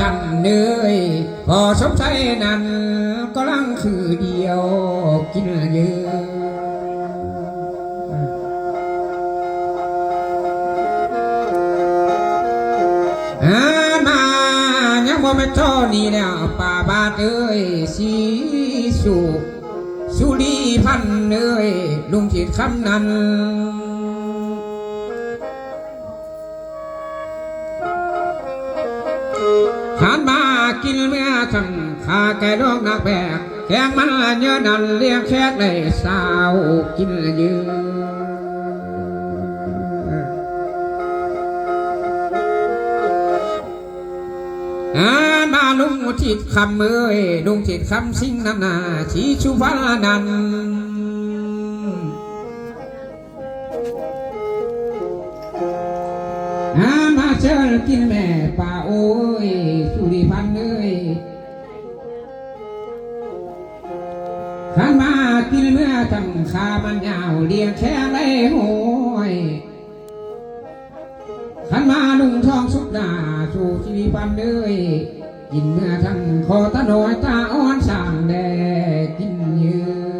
จันเนยพอสมใจนั้นก็ลังคือเดียวกินเยอะมายังบ่แม่นท่อนี่แล้วป่าบาดเอ้ยสีสุรีพันเอ้ยลุงจิตคำนั้นขานมากินเมื่อทั้งข้าแก่ดอกนักแบกแข่งมันเยอะนั่นเลี้ยงแขกได้สาวกินเยอะมาลุงจิตคำเอ้ยลุงจิตคำสิ่งนั้นนาชีชุวานันมาเชิญกินแม่ป่าโอ้ยสุริพันธ์เอ้ยขันมากินเมื่อทั้งขามันยาวเลี้ยงแค่ไรโหยขันมาลุงทองสุดหน้าสู่ชีวิตพันเอ้ยกินเมื่อทั้งคอตาน้อยตาอ่อนสางแดกินเยอะ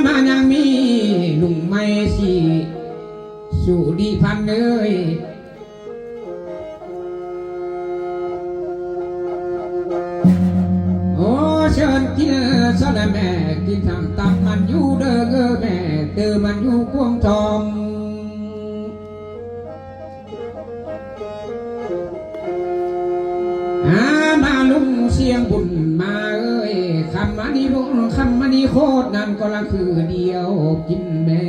มายังมีลุงไม่สิสู่ดีพันเอ้ยโอ้เชิญกินซะแม่กินทางตับมันอยู่เด้อแม่เติมมันอยู่กวงทองมาลุงเสียงบุญมาเอ้ยคำมันนี้บุญคำมันนี้โคตรนั่นก็ละคือเดียวกินแม่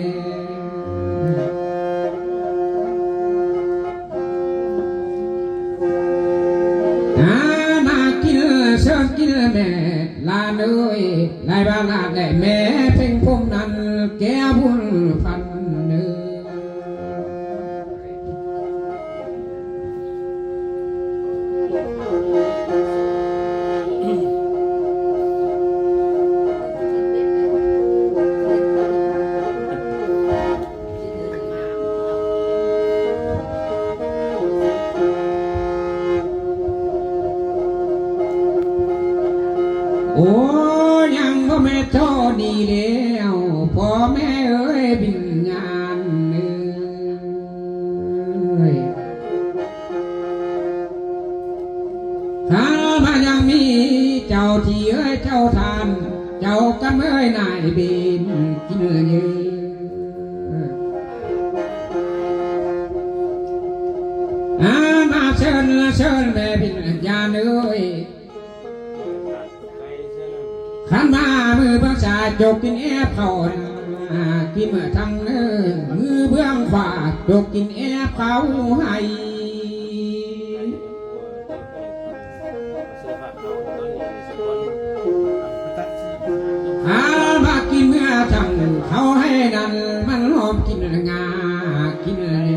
มากินเชิญกินแม่ลาเอ้ยลายบาลาได้แม่เพ่งพมนั้นแก่บุญพันเนื้อโอ้ยังพ่อแม่ทอดีแล้วพ่อแม่เอ้ยบินงานเอ้ยถ้ามายังมีเจ้าที่เอ้ยเจ้าทานเจ้ากันเอ้ยนายบินกินเยอะมาเชิญแม่บินญาณเอ้ยขันมามือเบื้องซ้ายจกกินแอบเขากินเมื่อทางเนื้อมือเบื้องขวาจกกินแอบเขาให้มากินเมื่อทางเขาให้นั่นมันหอมกินงากินเลย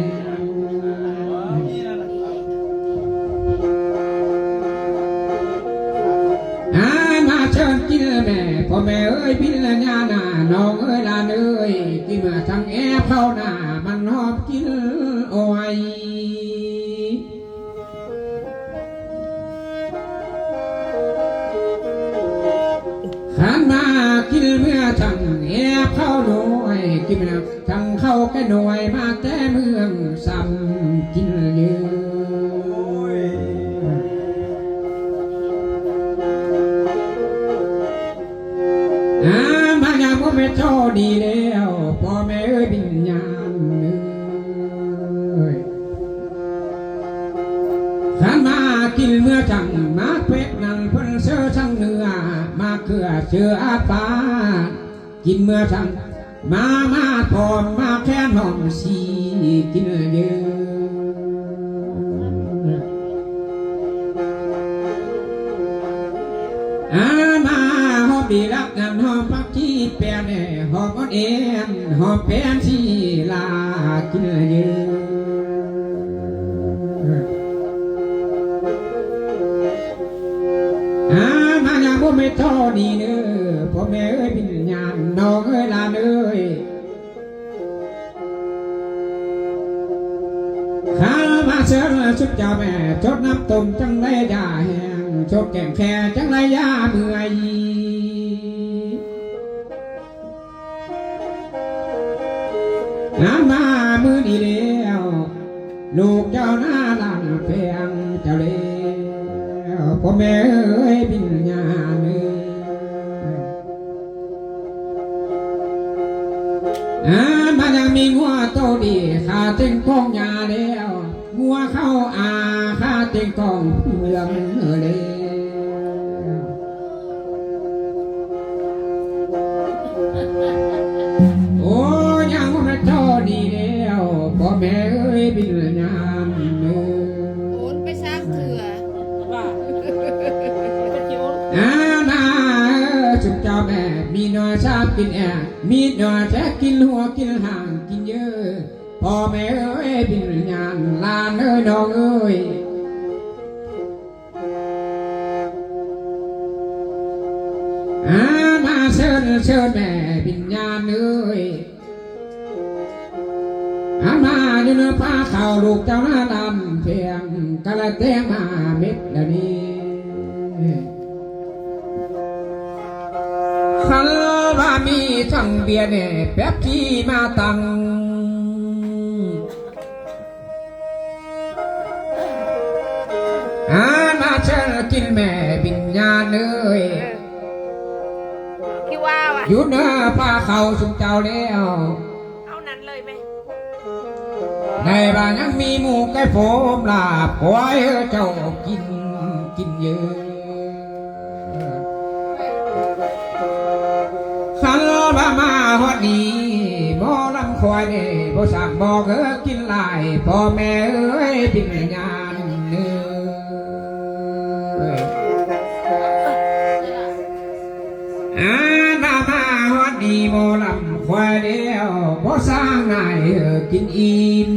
มาเชิญกินแม่พ่อแม่เอ้ยพิลญาณาน้องเอ้ยลานเอ้ยกินเมื่อทางแอบเข้าหน้ามันหอมกินโอ้ยขันมากินเมื่อทางแอบเข้าหน่วยกินเมื่อทางเข้าแก่หน่วยมาแต่เมืองซ้ำกินเยอะมาอย่างพ่อแม่ทอดีแล้วพ่อแม่เอ้ยบิญญาณเอ้ยขันมากินเมื่อจังมาเป็ดนั่งเพิ่นเสือทั้งเนื้อมาเกลือเชื่ออาปากินเมื่อจังมาพร้อมมาแค่นหอมสีกินเยอะมาหอบดีรักงานหอบพักที่แปรแน่หอบอ่อนเอ็นหอบแผนที่ลากินเยอะมาอย่างพ่อแม่ทอดีเนื้อพ่อแม่เอ้ยบิญญาณน้องเอ้ยลานเอ้ย ข้ามาเสือชุดเจ้าแม่ชดน้ำต้มจังไรยาแห้งชดแก่งแค่จังไรยาเมื่อยน้ำมามือดีแล้วลูกเจ้าหน้าหลังเพียงเจ้าเลี้ยวพ่อแม่เอ้ยบินญาเนื้อมันยังมีงัวโตดีข้าเต็งกองยาแล้วงัวเข้าข้าเต็งกองเมืองเลยโอ้ยังมันโตดีแล้วพ่อแม่เอ้ยบินญาเนื้อโอนไปสร้างเถื่อว่านาสุดเจ้าแม่มีน้อยชาบกินแอบมีน้อยแท้กินหัวกินห่างกินเยอะพ่อแม่เอ้ยบินญาณลานเอ้ยน้องเอ้ยมาเชิญแม่บินญาณเอ้ยมาอยู่เนื้อผ้าข่าวลูกเจ้าหน้าดำเพียงกะละแตงมาเม็ดเดี๋ยวนี้ขันว่ามีทั้งเบียร์เนี่ยแป๊บที่มาตังมาเชิญกินแม่บิญญาณเอ้ยพี่ว่าวะอยู่เนื้อผ้าข่าวสุกเจ้าแล้วเอานั้นเลยไหมในบ้านยังมีหมูไก่โฟมลาบไว้เจ้ากินเยอะขันว่ามาฮอดนี้บ่ลำควายเนี่ยบ่สั่งบ่กินหลายพ่อแม่เอ้ยบิญญาณเนื้อมาฮอดนี้บ่ลำควายเดียวบ่สร้างนายกินอิ่ม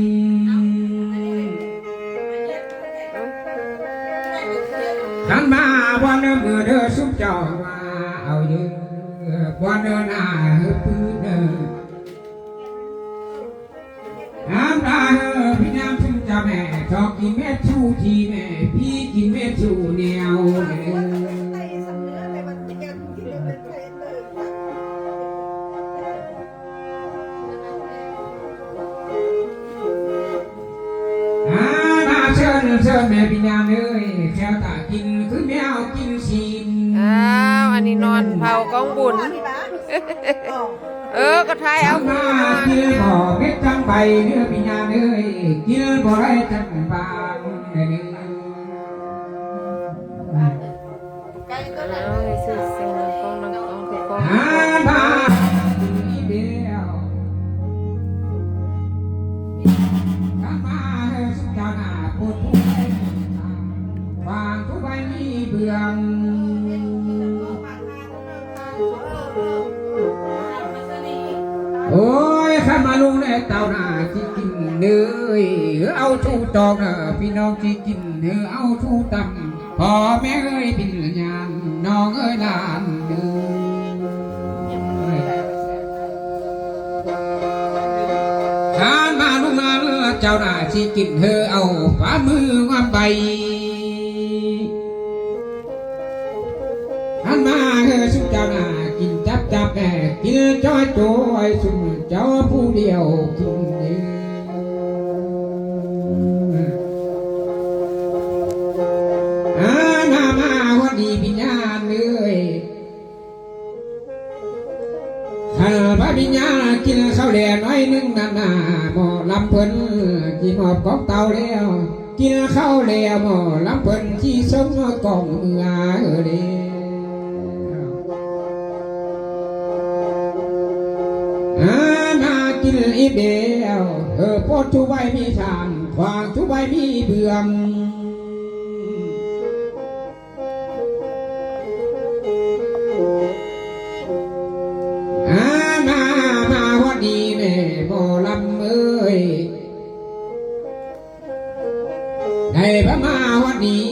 ขันมาวันเมื่อเด้อสุขเจ้ามาเอาเยอะวันเดินพื้นน้ำตาพี่น้ำชุ่มจะแม่ชอบกินเม็ดชูทีแม่พี่กินเม็ดชูเหนียวมาเชิญแม่พี่น้ำเลยแค่ตากินคือแมวกินชีนอันนี้นอนเผากองบุญก็ทายเอามากินบ่เม็ดจังใบเนื้อพี่น้ำเลยกินบ่ได้จังบางไก่ก็เลยสื่อเสียงกองนังกองคือกองมาเดียวมาสุดยอดหน้าปวดทุกข์วางทุกใบมีเบื่อโอ้ยข้ามาลุงในเต่าหน้าที่กินเนื้อเอาทูตอกพี่น้องที่กินเนื้อเอาทูตำพ่อแม่เอ้ยบินญาณน้องเอ้ยหลานเนื้อข้ามาลุงมาเจ้าหน้าที่กินเธอเอาฝ่ามือวางใบข้ามาเธอสุดเจ้าหน้ากินจับแม่กินจ้อยโจ้ยสุ่มเจ้าผู้เดียวกินเนื้อมาวันดีพิญญาณเลยข้าพระพิญญากินข้าวแหล่น้อยนึงนาหมอลำเพิ่นกินหอบของเต่าแล้วกินข้าวแหล่หมอลำเพิ่นที่สมกองเมือเด้มากินอีเดียวโพดทุใบมีชามวางทุใบมีเบื่อมมาวัดดีแม่บ่ลำเอ้ยได้พระมาวัดนี้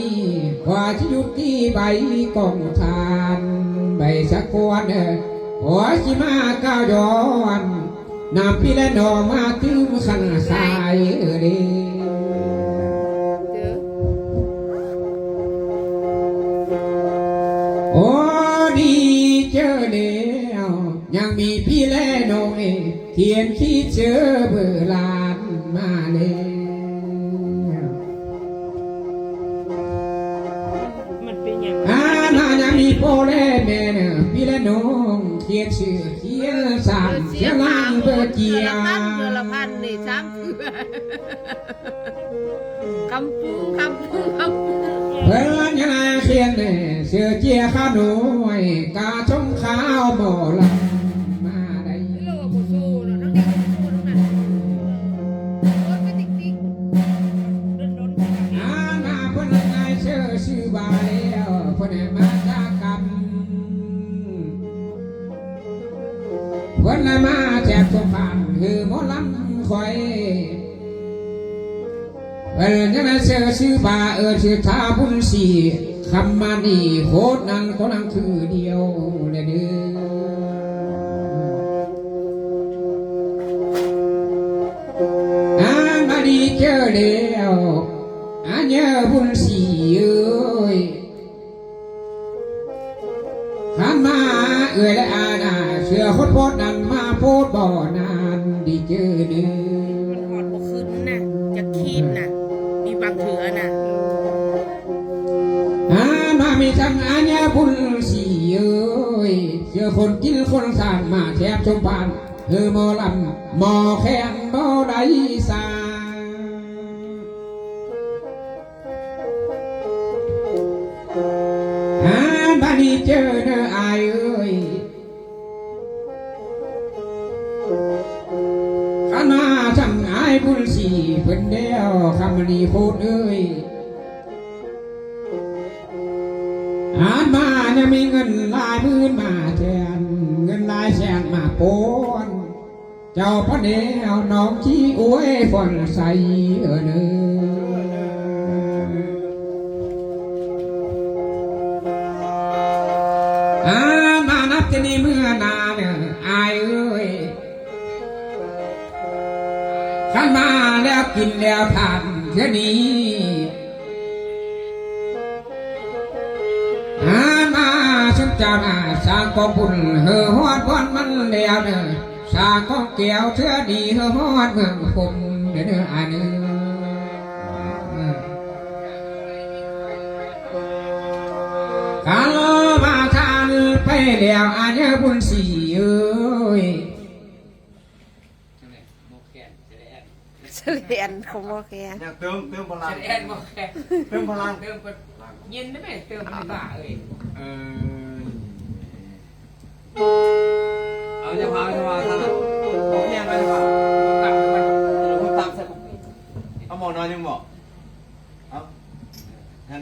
กว่าจะยุติใบกองทานใบสักวันขอสิมาก้าวย้อนนำพี่และน้องมาถึงขันสายเด้ เขียนขี้เจอเบื่อลานมาแล้ว มันเป็นอย่าง น่าจะมีโปเล่แม่เนอะพี่และน้องเขียนชื่อเขียนสั่งเขียนงานเพื่อเกียร์ เดือนละพันนี่ซ้ำคำปูคำปูคำปู เพื่อนยังไงเขียนเนี่ยเสือเจียข้าหน่วยกาชงขาวบ่ลำมาได้ โลบูซูเนาะน้องเด็กบูซูน้องน่ะรถก็ติ๊กติ๊กรถ มาเพื่อนยังไงเชื่อชื่อบาแล้วเพื่อนมาจากกันเพื่อนมาแจกสมพันธ์คือหมอลำคอยเพื่อนยังไงเชื่อชื่อบาชื่อทาบุญสีคำมานี่โคตรนั้นก็นั่งคือเดียวเลยเด้อมาดีเจอเดียวอันเยอะบุญสีเอ้ยขันมาและอาณาเชื่อคนโพดนั้นมาโพดบ่อนานดีเจอเด้อ มันหอดบ่ขึ้นนะจะคีบนะมีบางเถือนะ มามีทั้งอันเยอะบุญสีเอ้ยเชื่อคนกินคนสร้างมาแทบชมพานหมอลำหมอแข่งบ่ได้สาบ้านนี้เจอเด้ออายเอ้ยข้ามาทั้งอายบุญสีเพิ่นเดียวคำนี้พูดเอ้ยมาเนี่ยมีเงินหลายหมื่นมาแทนเงินหลายแสนมาปนเจ้าพ่อเดียวน้องขี้อวยฝนใสเนื้อมานับจะนี่เมื่อนานอายเอ้ยขันมาแล้วกินแล้วทานเท่านี้มาสุดเจ้าหน้าสร้างกองบุญฮอดบอนมันแล้วเนอะสร้างกองแก้วเชื่อดีฮอดเมืองผมเนื้ออันเนื้อมาทานไปแล้วอันเนื้อบุญสีเอ้ย เฉลียนของโมแก อยากเติมพลัง แอนบอกแค่ เติมพลัง เติมเย็นได้ไหมเติมมันบ้าเอ้ย เอาจะพาท่านผมยังไปว่า ตัดมัน ผมตามใส่ผมเอาหมอนอนยังบอกเอาท่าน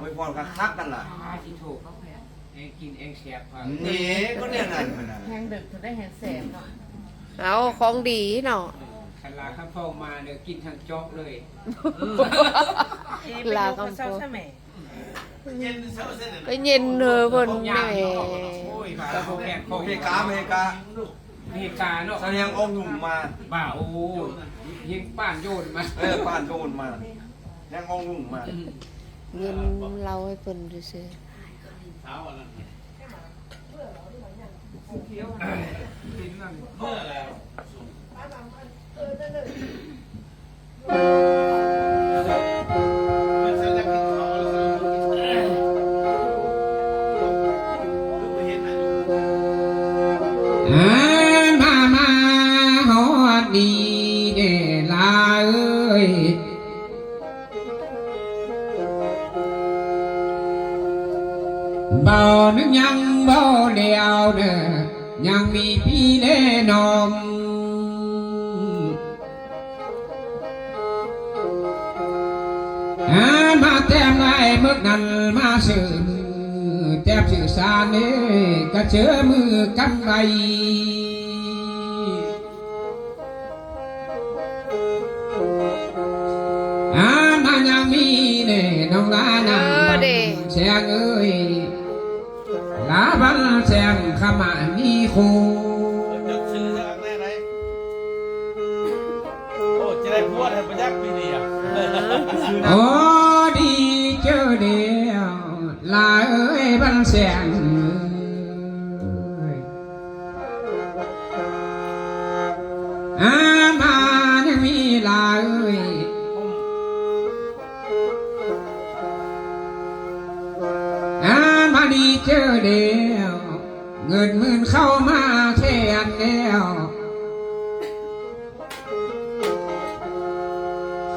ไม่พอกันคักกันล่ะ ที่ถูกเขาแพ้เองกินเองแฉบ นี่ก็เนี่ยนั่นมันน่ะ แหงดึกจะได้แหงแสบเนาะเอาของดีเนาะ ขันลาข้าวฟองมาเนี่ยกินทั้งจ๊อกเลย ลากำปู เย็นเช้าเส้น ก็เย็นเนอะบนแม่ กับพวกแขกของ เมกาเมกา เมกาเนาะ แสดงองค์หนุ่มมา บ้าโอ้ยิงป้านโยนมา ป่านโดนมายังองค์หนุ่มมา เงินเราให้เพิ่นซื้อ มาฮอดดีเด้ลาเอ้ยบ่นึกยังบ่เดียวเด้อยังมีพี่เล่นมมาแต้มไอ้มึกนั่นมาสื่อแต้มสื่อสารนี่ก็เจอมือกันไว้มายังมีเน่น้องลานาแสงเอ้ยลาบังแสงขมานีคู จะซื้อจากไหนไหนโอ้จะได้พูดให้ประยักษ์ปีนี้อ่ะ โอ้ดีเจอเดียวลาเอ้ยบังแสงเอ้ย มายังมีหลายเอ้ยมาดีเจอเดียวเงินหมื่นเข้ามาแทนแล้ว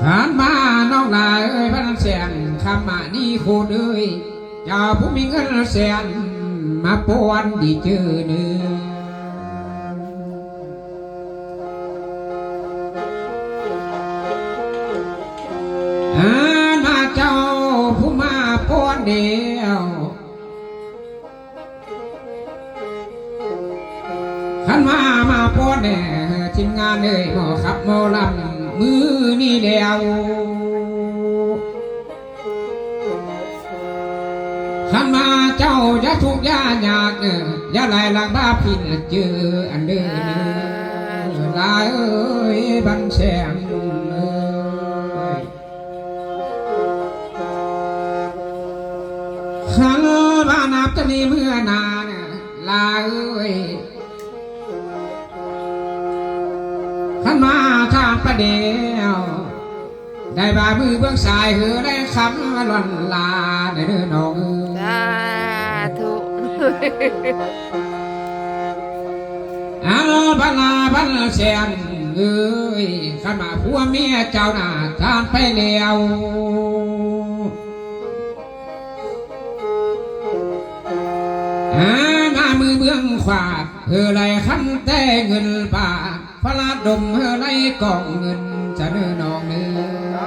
ขานมาน้องนายเอ้ยพันแสนคำมานี่โคตรเอ้ยเจ้าผู้มีเงินแสนมาปวนดีเจอเนื้อมาเจ้าผู้มาปวนเดียวขันมาปวนแน่ทีมงานเอ้ยหมอขับหมอลำมือนี่แล้วขันมาเจ้าอย่าทุกข์อย่าอยากอย่าไหลหลังบ้าพินเจออันเดินลายเอ้ยบันแสงขันบ้านับจะมีเมื่อนานลายเอ้ยขันมาทางประเดียวได้บามือเบื้องสายหือได้คำหล่อนลาในเรื่องน้องสาธุ บัลลาบัลเสียงเอ้ยขันมาผัวเมียเจ้าหน้าทานไปแล้วมามือเบื้องขวาไรขันแต่เงินป่าพระดมไรกองเงินจะเนื้อน้องเนื้อ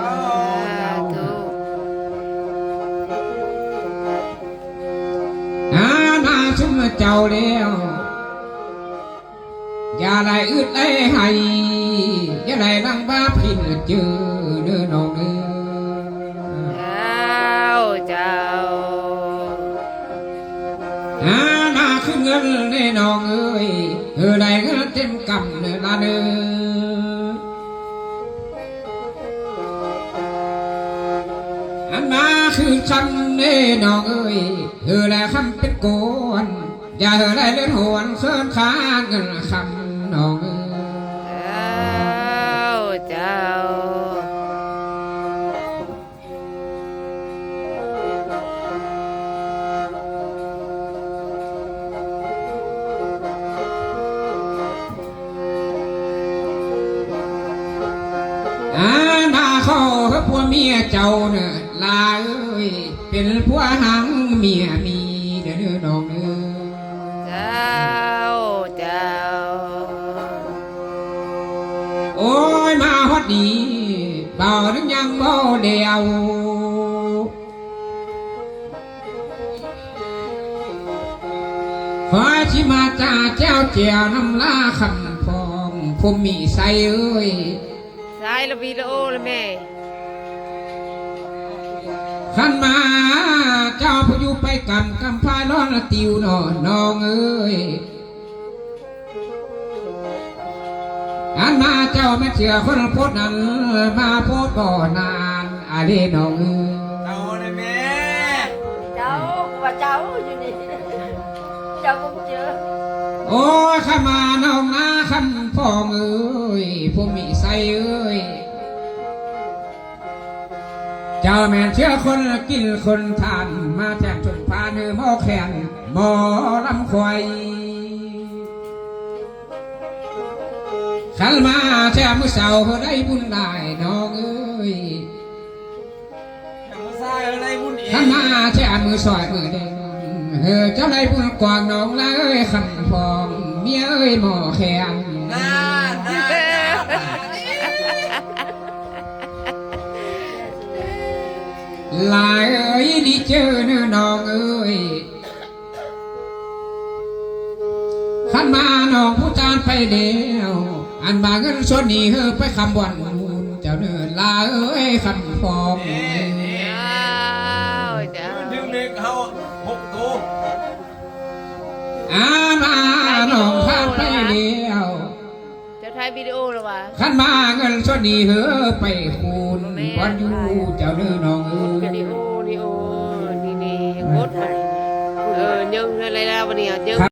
มาชุ่มเจ้าแล้วอย่าไหลอึดไหลให้อย่าไหลลังบ้าพินเจอเนื้อน้องเนื้อเจ้ามาขึ้นเงินในน้องเอ้ยได้เงินเต็มกำเนื้อละเนื้อมาคือฉันเน่น้องเอ้ยได้คำเป็นโกนอย่าได้เล่นหวนเสื่อขาเงินคำน้องเอ้ยเจ้ามาเข้าผัวเมียเจ้าเนี่ยลาเอ้ยเป็นผัวหังเมียมีเด้อน้องเอ้ยเจ้าโอ้ยมาฮอดดีเบานึงยังเบาเดียวขอชิมาจ่าเจ้าเจียวน้ำลาคำฟองผมมีใส่เอ้ยใส่ละวิดีโอละแม่ขันมาเจ้าผู้อยู่ไปกำพายร้อนติวนอนน้องเอ้ยอันมาเจ้าไม่เชื่อคนโพดนั้นมาโพดก่อนานอะไรน้องเอ้ยเจ้าเลยแม่เจ้าว่าเจ้าอยู่นี่เจ้าก็เจอโอ้ยข้ามาน้องนาขันฟองเอ้ยผู้มีใส่เอ้ยเจ้าแม่เชื่อคนกินคนทานมาแทนจนพาเนื้อหม้อแขนหม้อลำควายขันมาแช่มือเสาได้บุญได้น้องเอ้ยขันมาแช่มือสอยมือแดงเจ้าได้บุญกวางน้องละเอ้ยขันฟองเมียเอ้ยหม้อแขนลายเอ้ยดีเจอเนื้อน้องเอ้ยขันมาน้องผู้จานไปเดียวอันมาเงินส่วนนี้ไปคำวันเจ้าเนื้อลายเอ้ยขันฟองดึงเล็กเขา6 ตัวมาน้องพาไปเดียวจะถ่ายวิดีโอหรือวะขันมาเงินส่วนนี้ไปคูณวันอยู่เจ้าเนื้อน้องเอ้ยวิดีโอนี่งดไปnhưngอะไรนะวันนี้ยัง